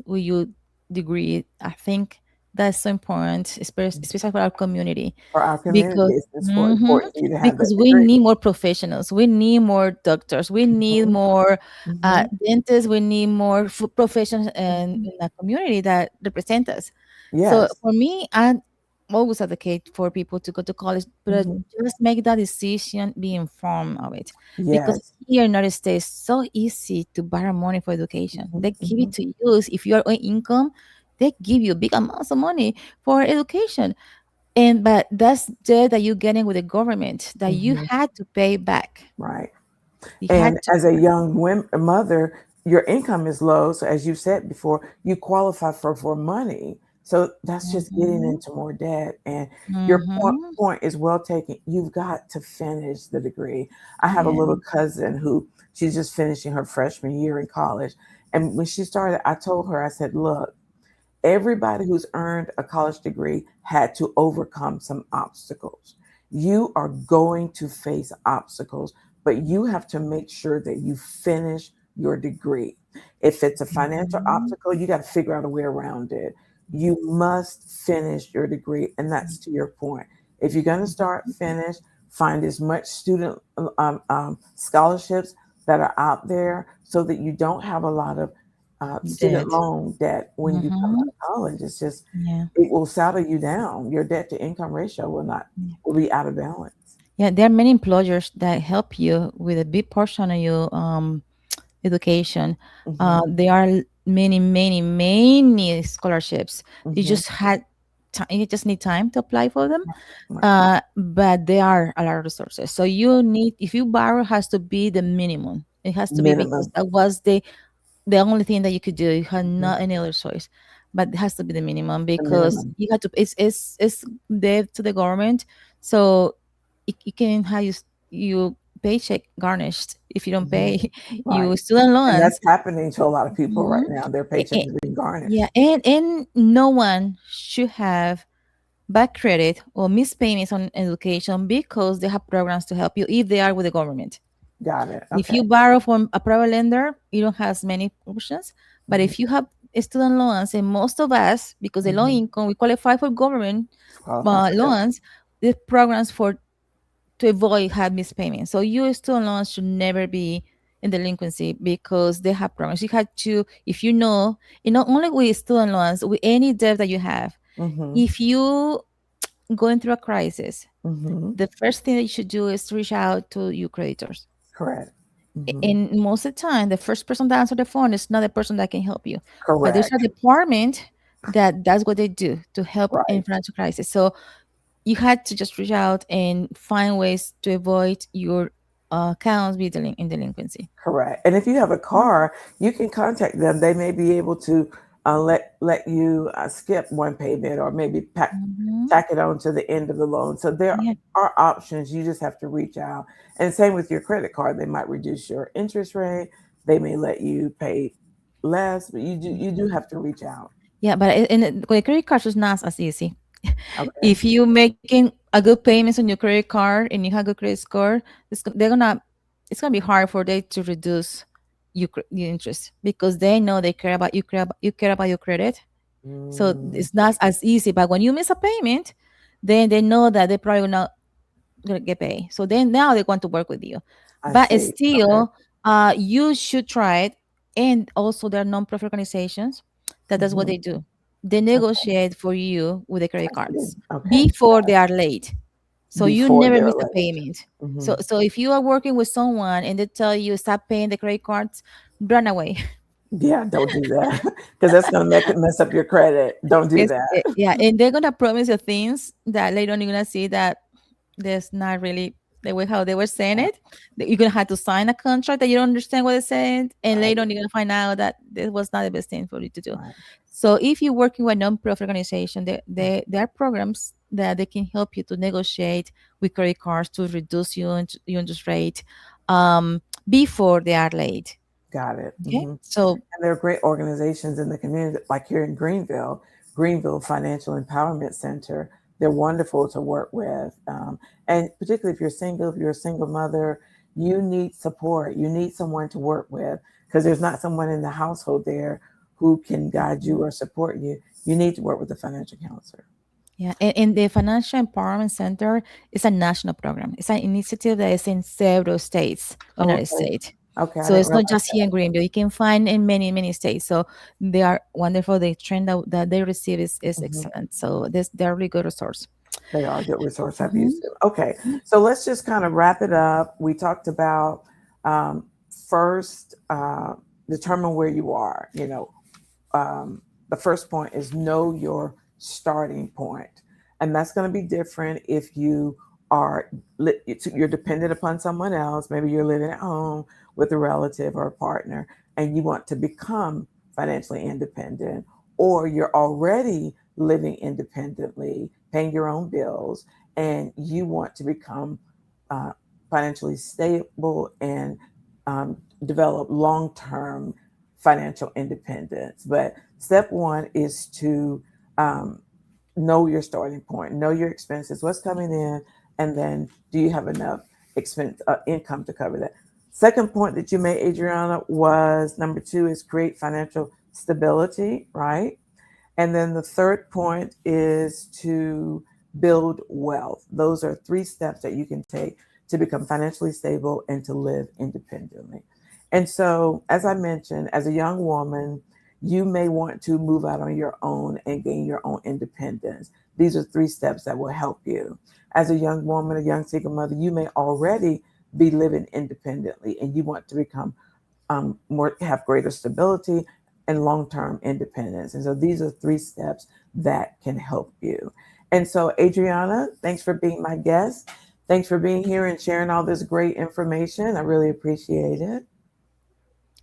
S2: with your degree. I think that's so important, especially for our community,
S1: For our community,
S2: because
S1: it's
S2: mhm,
S1: important for you to have that
S2: because we
S1: degree.
S2: need more professionals, we need more doctors, we need
S1: Hmm.
S2: more
S1: Hmm.
S2: dentists, we need more professionals
S1: Hmm.
S2: in the community that represent us. So
S1: Yes.
S2: for me, I always advocate for people to go to college, but
S1: Hmm.
S2: just make that decision, be informed of it, because
S1: Yes.
S2: here in the United States, so easy to borrow money for education.
S1: Hmm.
S2: They give
S1: Hmm.
S2: it to you if you are on income. They give you big amounts of money for education, and but that's debt that you're getting with the government that you
S1: Hmm.
S2: had to pay back.
S1: Right.
S2: You
S1: And
S2: had to.
S1: as a young mother, your income is low. So, as you said before, you qualify for money. So, that's just getting
S2: Mhm,
S1: into more debt. And your
S2: mhm.
S1: point is well taken. You've got to finish the degree. I have a
S2: Yeah.
S1: little cousin who she's just finishing her freshman year in college. And when she started, I told her, I said, look, everybody who's earned a college degree had to overcome some obstacles. You are going to face obstacles, but you have to make sure that you finish your degree. If it's a financial
S2: Mhm.
S1: obstacle, you got to figure out a way around it. You must finish your degree. And that's to your point. If you're going to start, finish, find as much student scholarships that are out there so that you don't have a lot of student
S2: Debt.
S1: loan debt when you come out
S2: Mhm.
S1: of college. It's just
S2: Yeah.
S1: it will saddle you down. Your debt to income ratio will be out of balance.
S2: Yeah, there are many employers that help you with a big portion of your education.
S1: Hmm.
S2: There are many scholarships. You
S1: Hmm.
S2: just had you just need time to apply for them.
S1: Right.
S2: But there are a lot of resources. So you need, if you borrow, has to be the minimum. It has to be because
S1: Minimum.
S2: that was the only thing that you could do. You had
S1: Hmm.
S2: not any other choice, but it has to be the minimum
S1: The
S2: because
S1: minimum.
S2: you had to. It's debt to the government, so you can have you paycheck garnished if you don't
S1: Hmm.
S2: pay
S1: Right.
S2: you student
S1: And that's
S2: loans.
S1: happening to a lot of people
S2: Mhm.
S1: right now. Their
S2: A-
S1: paycheck
S2: a-
S1: is being garnished.
S2: yeah, and no one should have bad credit or missed payments on education because they have programs to help you if they are with the government.
S1: Got it.
S2: If
S1: Okay.
S2: you borrow from a private lender, you don't have as many options. But
S1: Hmm.
S2: if you have student loans, and most of us, because the low
S1: Hmm.
S2: income, we qualify for government
S1: Qualify for that.
S2: loans, the programs for to avoid high missed payments. So your student loans should never be in delinquency because they have programs. You have to, if you know, and not only with student loans, with any debt that you have,
S1: Hmm.
S2: if you going through a crisis,
S1: Hmm.
S2: the first thing that you should do is reach out to your creditors.
S1: Correct. Hmm.
S2: And most of the time, the first person that answers the phone is not the person that can help you, but there's a
S1: Correct.
S2: department that's what they do to help in
S1: Right.
S2: financial crisis. So you had to just reach out and find ways to avoid your accounts being in delinquency.
S1: Correct. And if you have a car, you can contact them. They may be able to let you skip one payment or maybe
S2: Mm-hmm.
S1: tack it on to the end of the loan. So there
S2: Yeah.
S1: are options. You just have to reach out. And same with your credit card. They might reduce your interest rate. They may let you pay less, but you do have to reach out.
S2: Yeah, but with credit cards is not as easy.
S1: Okay.
S2: If you making a good payments on your credit card and you have a good credit score, it's gonna be hard for they to reduce your interest because they know they care about you care about your credit. So
S1: Mm,
S2: it's not as easy. But when you miss a payment, then they know that they probably not gonna get paid. So then now they want to work with you.
S1: I
S2: But
S1: see. Okay.
S2: still, you should try it. And also there are non-profit organizations that's what
S1: Hmm.
S2: they do. They
S1: Okay.
S2: negotiate for you with the credit
S1: I see.
S2: cards
S1: Okay.
S2: before they are late. So you
S1: Before
S2: never
S1: they're
S2: miss a
S1: late.
S2: payment.
S1: Hmm.
S2: So if you are working with someone and they tell you stop paying the credit cards, run away.
S1: Yeah, don't do that because that's going to make it mess up your credit. Don't do that.
S2: Yeah, and they're gonna promise you things that later on you're gonna see that there's not really the way how they were saying
S1: Right.
S2: it. That you're gonna have to sign a contract that you don't understand what it's saying, and
S1: Right.
S2: later on you're gonna find out that this was not the best thing for you to do.
S1: Right.
S2: So if you're working with a non-profit organization, there are programs that they can help you to negotiate with credit cards to reduce your interest rate before they are late.
S1: Got it.
S2: Okay,
S1: Hmm.
S2: so
S1: And there are great organizations in the community, like here in Greenville Financial Empowerment Center. They're wonderful to work with. And particularly if you're single, if you're a single mother, you need support. You need someone to work with because there's not someone in the household there who can guide you or support you. You need to work with a financial counselor.
S2: yeah, and the Financial Empowerment Center is a national program. It's an initiative that is in several states,
S1: Oh,
S2: United
S1: okay.
S2: States.
S1: Okay. I
S2: So
S1: didn't
S2: it's not
S1: realize
S2: just here
S1: that.
S2: in Greenville. You can find in many, many states. So they are wonderful. The trend that they receive is
S1: Hmm.
S2: excellent. So they're a really good resource.
S1: They are a good resource. I've
S2: Mhm.
S1: used them. Okay, so let's just kind of wrap it up. We talked about um, first determine where you are. The first point is know your starting point, and that's going to be different if you are you're dependent upon someone else. Maybe you're living at home with a relative or a partner, and you want to become financially independent, or you're already living independently, paying your own bills, and you want to become uh, financially stable and develop long-term financial independence. But step one is to um, know your starting point, know your expenses, what's coming in, and then do you have enough expense income to cover that. Second point that you made, Adriana, was number two is create financial stability, right? And then the third point is to build wealth. Those are three steps that you can take to become financially stable and to live independently. And so, as I mentioned, as a young woman, you may want to move out on your own and gain your own independence. These are three steps that will help you. As a young woman, a young single mother, you may already be living independently and you want to become more have greater stability and long-term independence. And so these are three steps that can help you. And so Adriana, thanks for being my guest. Thanks for being here and sharing all this great information. I really appreciate it.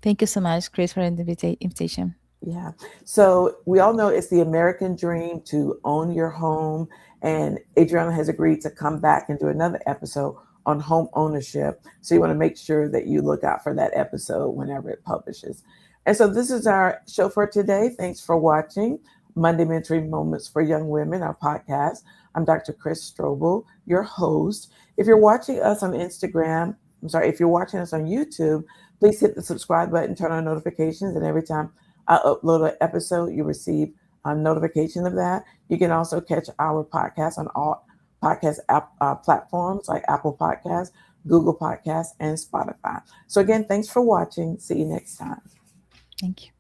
S2: Thank you so much, Chris, for the invitation.
S1: Yeah. So we all know it's the American dream to own your home. And Adriana has agreed to come back and do another episode on home ownership. So you want to make sure that you look out for that episode whenever it publishes. And so this is our show for today. Thanks for watching Monday Mentoring Moments for Young Women, our podcast. I'm Dr. Chris Strobel, your host. If you're watching us on Instagram, I'm sorry, if you're watching us on YouTube, please hit the subscribe button, turn on notifications, and every time I upload an episode, you receive a notification of that. You can also catch our podcast on all podcast platforms like Apple Podcasts, Google Podcasts, and Spotify. So, again, thanks for watching. See you next time.
S2: Thank you.